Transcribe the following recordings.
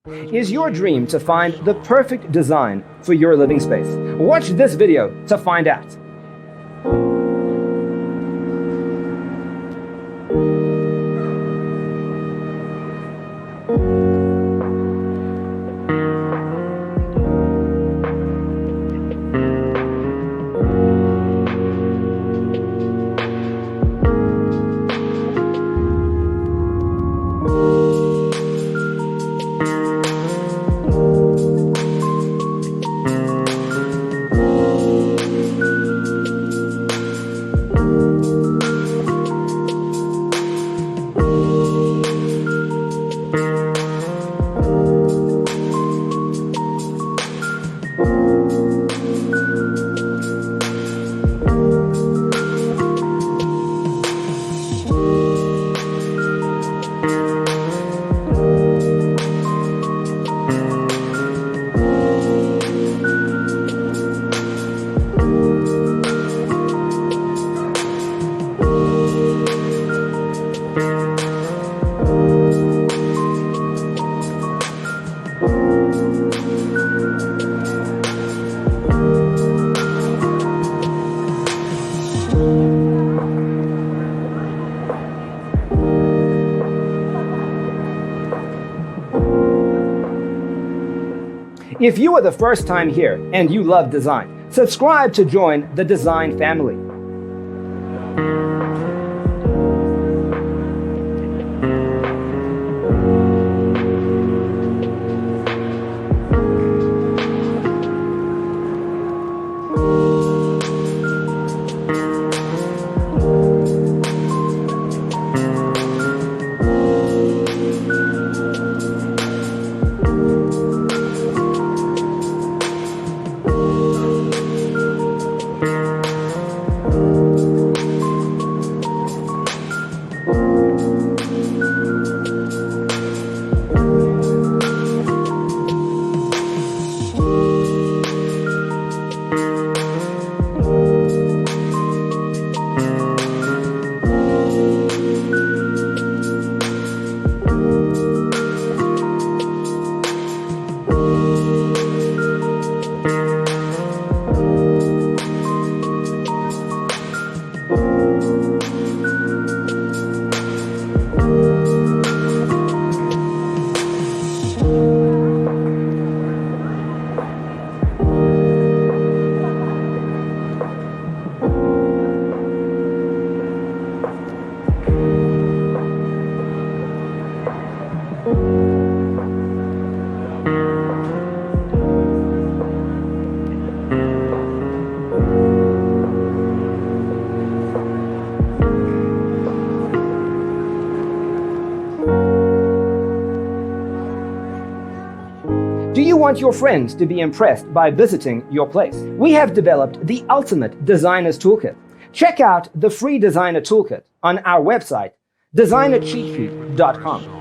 Is your dream to find the perfect design for your living space? Watch this video to find out. If you are the first time here and you love design, subscribe to join the design family. Do you want your friends to be impressed by visiting your place? We have developed the ultimate designer's toolkit. Check out the free designer toolkit on our website, designercheatsheet.com.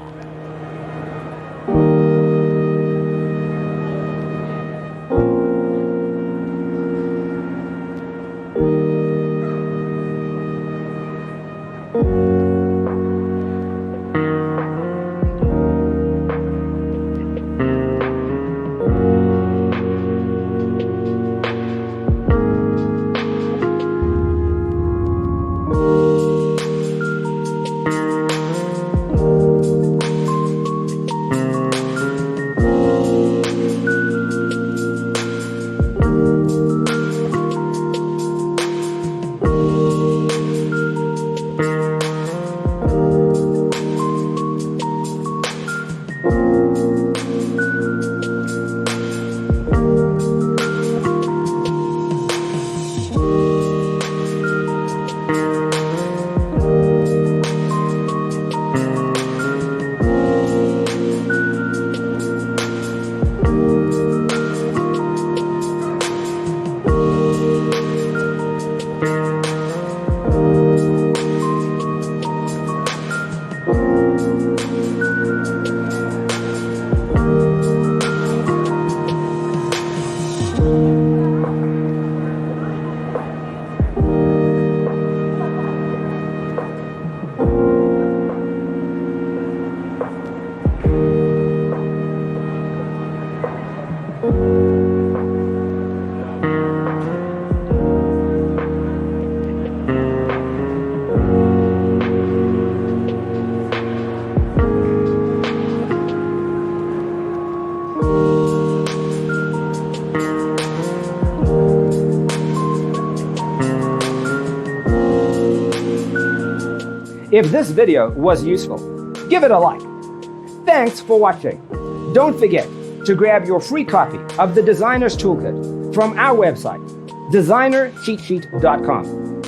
If this video was useful, give it a like. Thanks for watching. Don't forget to grab your free copy of the Designer's Toolkit from our website, designercheatsheet.com.